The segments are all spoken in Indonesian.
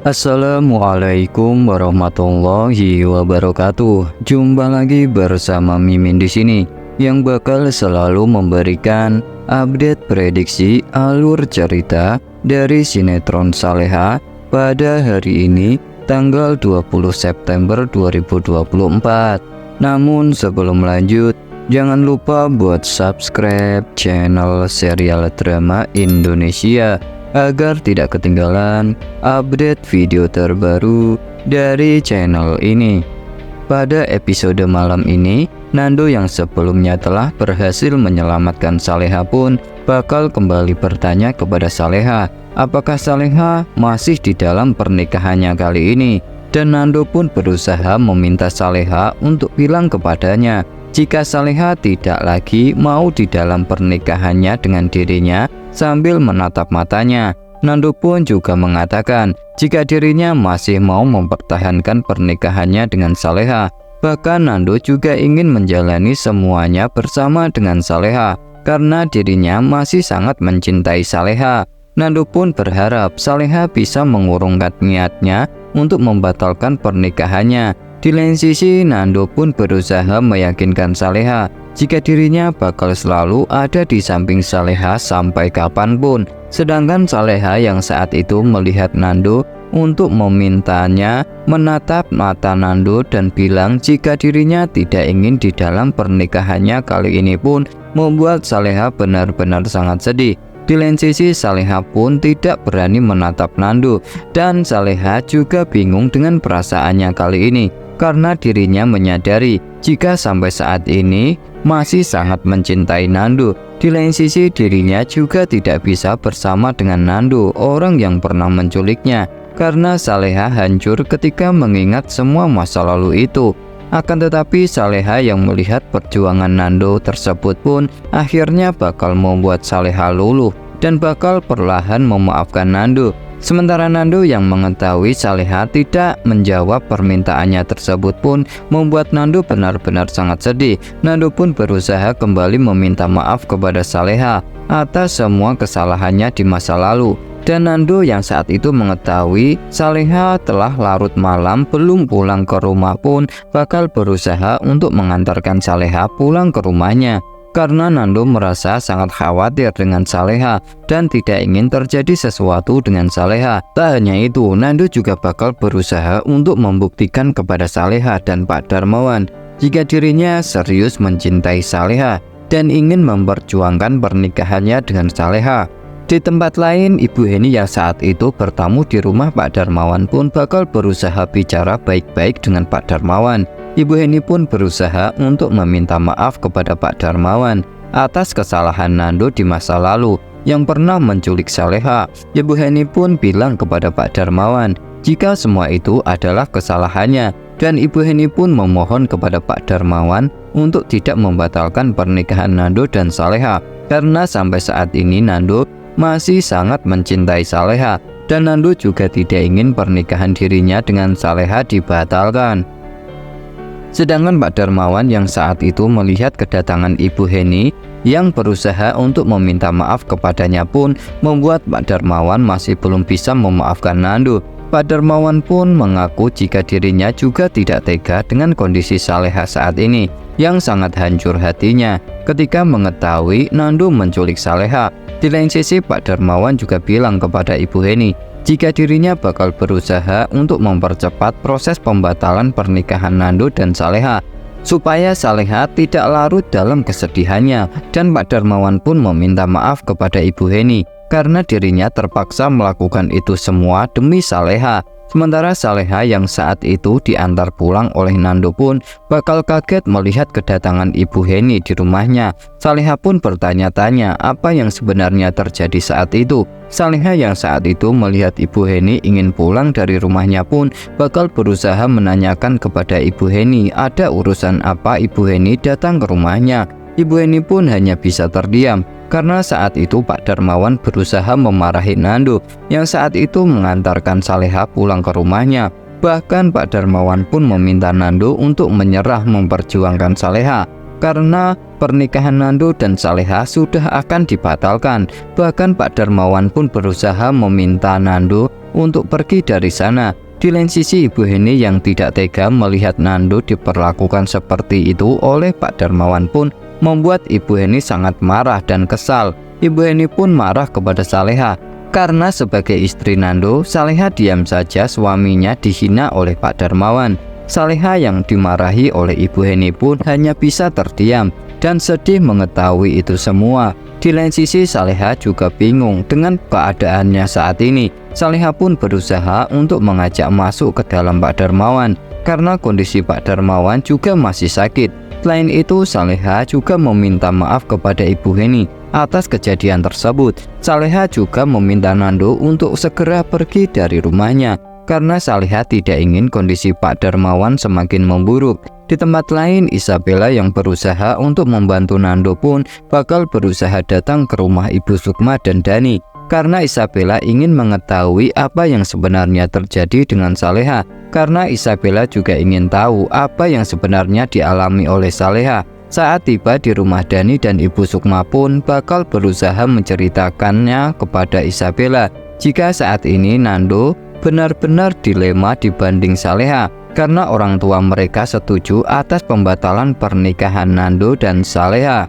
Assalamualaikum warahmatullahi wabarakatuh. Jumpa lagi bersama Mimin di sini yang bakal selalu memberikan update prediksi alur cerita dari sinetron Saleha pada hari ini tanggal 20 September 2024. Namun sebelum lanjut, jangan lupa buat subscribe channel Serial Drama Indonesia agar tidak ketinggalan update video terbaru dari channel ini. Pada episode malam ini, Nando yang sebelumnya telah berhasil menyelamatkan Saleha pun bakal kembali bertanya kepada Saleha, apakah Saleha masih di dalam pernikahannya kali ini. Dan Nando pun berusaha meminta Saleha untuk bilang kepadanya jika Saleha tidak lagi mau di dalam pernikahannya dengan dirinya. Sambil menatap matanya, Nando pun juga mengatakan jika dirinya masih mau mempertahankan pernikahannya dengan Saleha. Bahkan Nando juga ingin menjalani semuanya bersama dengan Saleha karena dirinya masih sangat mencintai Saleha. Nando pun berharap Saleha bisa mengurungkan niatnya untuk membatalkan pernikahannya. Di lain sisi, Nando pun berusaha meyakinkan Saleha jika dirinya bakal selalu ada di samping Saleha sampai kapanpun. Sedangkan Saleha yang saat itu melihat Nando untuk memintanya menatap mata Nando dan bilang jika dirinya tidak ingin di dalam pernikahannya kali ini pun membuat Saleha benar-benar sangat sedih. Di lain sisi, Saleha pun tidak berani menatap Nando dan Saleha juga bingung dengan perasaannya kali ini karena dirinya menyadari jika sampai saat ini masih sangat mencintai Nando. Di lain sisi, dirinya juga tidak bisa bersama dengan Nando, orang yang pernah menculiknya, karena Saleha hancur ketika mengingat semua masa lalu itu. Akan tetapi Saleha yang melihat perjuangan Nando tersebut pun akhirnya bakal membuat Saleha luluh dan bakal perlahan memaafkan Nando. Sementara Nando yang mengetahui Saleha tidak menjawab permintaannya tersebut pun membuat Nando benar-benar sangat sedih. Nando pun berusaha kembali meminta maaf kepada Saleha atas semua kesalahannya di masa lalu. Dan Nando yang saat itu mengetahui Saleha telah larut malam belum pulang ke rumah pun bakal berusaha untuk mengantarkan Saleha pulang ke rumahnya. Karena Nando merasa sangat khawatir dengan Saleha dan tidak ingin terjadi sesuatu dengan Saleha. Tak hanya itu, Nando juga bakal berusaha untuk membuktikan kepada Saleha dan Pak Darmawan jika dirinya serius mencintai Saleha dan ingin memperjuangkan pernikahannya dengan Saleha. Di tempat lain, Ibu Heni yang saat itu bertamu di rumah Pak Darmawan pun bakal berusaha bicara baik-baik dengan Pak Darmawan. Ibu Heni pun berusaha untuk meminta maaf kepada Pak Darmawan atas kesalahan Nando di masa lalu yang pernah menculik Saleha. Ibu Heni pun bilang kepada Pak Darmawan jika semua itu adalah kesalahannya, dan Ibu Heni pun memohon kepada Pak Darmawan untuk tidak membatalkan pernikahan Nando dan Saleha karena sampai saat ini Nando masih sangat mencintai Saleha dan Nando juga tidak ingin pernikahan dirinya dengan Saleha dibatalkan. Sedangkan Pak Darmawan yang saat itu melihat kedatangan Ibu Heni yang berusaha untuk meminta maaf kepadanya pun membuat Pak Darmawan masih belum bisa memaafkan Nando. Pak Darmawan pun mengaku jika dirinya juga tidak tega dengan kondisi Saleha saat ini yang sangat hancur hatinya ketika mengetahui Nando menculik Saleha. Di lain sisi, Pak Darmawan juga bilang kepada Ibu Heni jika dirinya bakal berusaha untuk mempercepat proses pembatalan pernikahan Nando dan Saleha supaya Saleha tidak larut dalam kesedihannya. Dan Pak Darmawan pun meminta maaf kepada Ibu Heni karena dirinya terpaksa melakukan itu semua demi Saleha. Sementara Saleha yang saat itu diantar pulang oleh Nando pun bakal kaget melihat kedatangan Ibu Heni di rumahnya. Saleha pun bertanya-tanya apa yang sebenarnya terjadi saat itu. Saleha yang saat itu melihat Ibu Heni ingin pulang dari rumahnya pun bakal berusaha menanyakan kepada Ibu Heni ada urusan apa Ibu Heni datang ke rumahnya. Ibu Heni pun hanya bisa terdiam karena saat itu Pak Darmawan berusaha memarahi Nando yang saat itu mengantarkan Saleha pulang ke rumahnya. Bahkan Pak Darmawan pun meminta Nando untuk menyerah memperjuangkan Saleha karena pernikahan Nando dan Saleha sudah akan dibatalkan. Bahkan Pak Darmawan pun berusaha meminta Nando untuk pergi dari sana. Di lain sisi, Ibu Heni yang tidak tega melihat Nando diperlakukan seperti itu oleh Pak Darmawan pun membuat Ibu Heni sangat marah dan kesal. Ibu Heni pun marah kepada Saleha karena sebagai istri Nando, Saleha diam saja suaminya dihina oleh Pak Darmawan. Saleha yang dimarahi oleh Ibu Heni pun hanya bisa terdiam dan sedih mengetahui itu semua. Di lain sisi, Saleha juga bingung dengan keadaannya saat ini. Saleha pun berusaha untuk mengajak masuk ke dalam Pak Darmawan karena kondisi Pak Darmawan juga masih sakit. Selain itu, Saleha juga meminta maaf kepada Ibu Heni atas kejadian tersebut. Saleha juga meminta Nando untuk segera pergi dari rumahnya karena Saleha tidak ingin kondisi Pak Darmawan semakin memburuk. Di tempat lain, Isabella yang berusaha untuk membantu Nando pun bakal berusaha datang ke rumah Ibu Sukma dan Dani karena Isabella ingin mengetahui apa yang sebenarnya terjadi dengan Saleha, karena Isabella juga ingin tahu apa yang sebenarnya dialami oleh Saleha. Saat tiba di rumah Dani dan Ibu Sukma pun bakal berusaha menceritakannya kepada Isabella jika saat ini Nando benar-benar dilema dibanding Saleha karena orang tua mereka setuju atas pembatalan pernikahan Nando dan Saleha.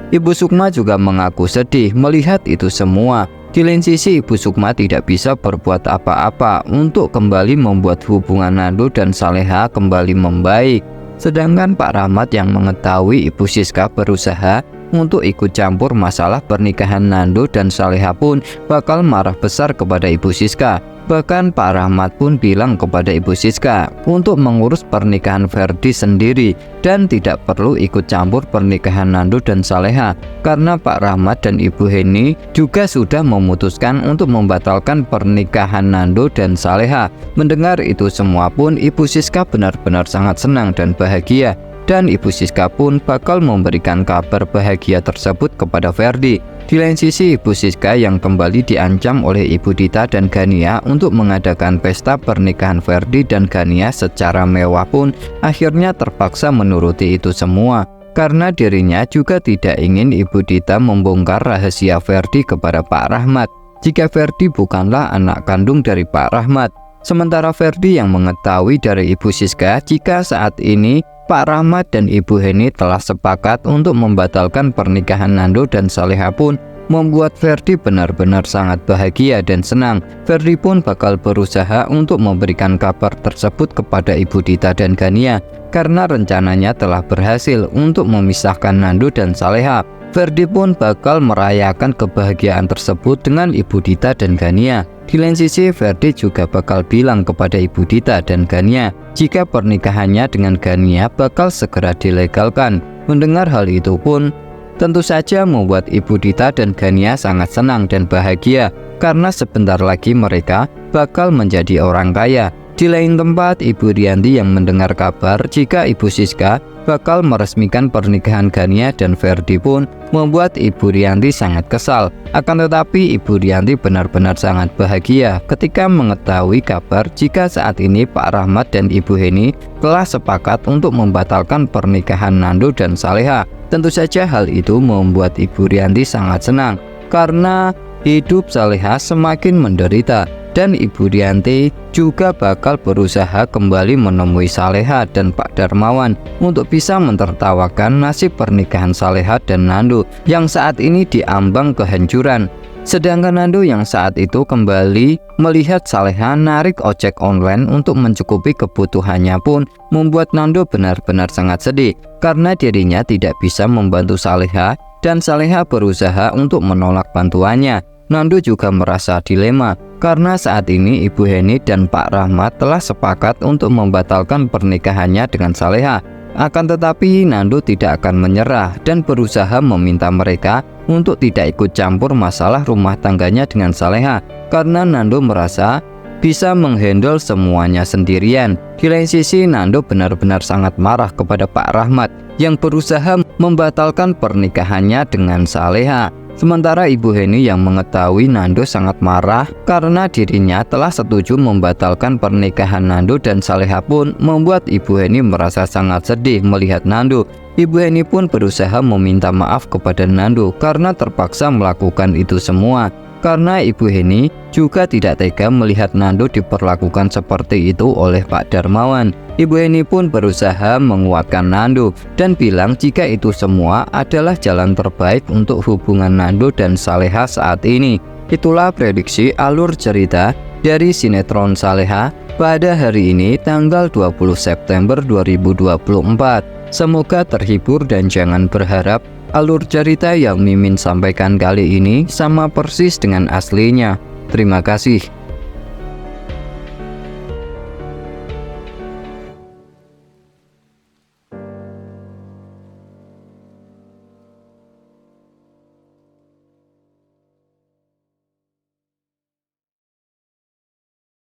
Ibu Sukma juga mengaku sedih melihat itu semua. Di lain sisi, Ibu Sukma tidak bisa berbuat apa-apa untuk kembali membuat hubungan Nando dan Saleha kembali membaik. Sedangkan Pak Rahmat yang mengetahui Ibu Siska berusaha untuk ikut campur masalah pernikahan Nando dan Saleha pun bakal marah besar kepada Ibu Siska. Bahkan Pak Rahmat pun bilang kepada Ibu Siska untuk mengurus pernikahan Ferdi sendiri dan tidak perlu ikut campur pernikahan Nando dan Saleha karena Pak Rahmat dan Ibu Heni juga sudah memutuskan untuk membatalkan pernikahan Nando dan Saleha. Mendengar itu semua pun Ibu Siska benar-benar sangat senang dan bahagia, dan Ibu Siska pun bakal memberikan kabar bahagia tersebut kepada Ferdi. Di lain sisi, Ibu Siska yang kembali diancam oleh Ibu Dita dan Gania untuk mengadakan pesta pernikahan Ferdi dan Gania secara mewah pun akhirnya terpaksa menuruti itu semua karena dirinya juga tidak ingin Ibu Dita membongkar rahasia Ferdi kepada Pak Rahmat jika Ferdi bukanlah anak kandung dari Pak Rahmat. Sementara Ferdi yang mengetahui dari Ibu Siska jika saat ini Pak Rahmat dan Ibu Heni telah sepakat untuk membatalkan pernikahan Nando dan Saleha pun membuat Ferdi benar-benar sangat bahagia dan senang. Ferdi pun bakal berusaha untuk memberikan kabar tersebut kepada Ibu Dita dan Gania karena rencananya telah berhasil untuk memisahkan Nando dan Saleha. Ferdi pun bakal merayakan kebahagiaan tersebut dengan Ibu Dita dan Gania. Di lain sisi, Ferdi juga bakal bilang kepada Ibu Dita dan Gania jika pernikahannya dengan Gania bakal segera dilegalkan. Mendengar hal itu pun tentu saja membuat Ibu Dita dan Gania sangat senang dan bahagia karena sebentar lagi mereka bakal menjadi orang kaya. Di lain tempat, Ibu Rianti yang mendengar kabar jika Ibu Siska bakal meresmikan pernikahan Gania dan Ferdi pun membuat Ibu Rianti sangat kesal. Akan tetapi Ibu Rianti benar-benar sangat bahagia ketika mengetahui kabar jika saat ini Pak Rahmat dan Ibu Heni telah sepakat untuk membatalkan pernikahan Nando dan Saleha. Tentu saja hal itu membuat Ibu Rianti sangat senang karena hidup Saleha semakin menderita. Dan Ibu Rianti juga bakal berusaha kembali menemui Saleha dan Pak Darmawan untuk bisa mentertawakan nasib pernikahan Saleha dan Nando yang saat ini diambang kehancuran. Sedangkan Nando yang saat itu kembali melihat Saleha narik ojek online untuk mencukupi kebutuhannya pun membuat Nando benar-benar sangat sedih karena dirinya tidak bisa membantu Saleha dan Saleha berusaha untuk menolak bantuannya. Nando juga merasa dilema karena saat ini Ibu Heni dan Pak Rahmat telah sepakat untuk membatalkan pernikahannya dengan Saleha. Akan tetapi Nando tidak akan menyerah dan berusaha meminta mereka untuk tidak ikut campur masalah rumah tangganya dengan Saleha karena Nando merasa bisa menghandle semuanya sendirian. Di lain sisi, Nando benar-benar sangat marah kepada Pak Rahmat yang berusaha membatalkan pernikahannya dengan Saleha. Sementara Ibu Heni yang mengetahui Nando sangat marah karena dirinya telah setuju membatalkan pernikahan Nando dan Saleha pun membuat Ibu Heni merasa sangat sedih melihat Nando. Ibu Heni pun berusaha meminta maaf kepada Nando karena terpaksa melakukan itu semua. karena Ibu Heni juga tidak tega melihat Nando diperlakukan seperti itu oleh Pak Darmawan. Ibu Heni pun berusaha menguatkan Nando dan bilang jika itu semua adalah jalan terbaik untuk hubungan Nando dan Saleha saat ini. Itulah prediksi alur cerita dari sinetron Saleha pada hari ini tanggal 20 September 2024. Semoga terhibur dan jangan berharap alur cerita yang Mimin sampaikan kali ini sama persis dengan aslinya. Terima kasih.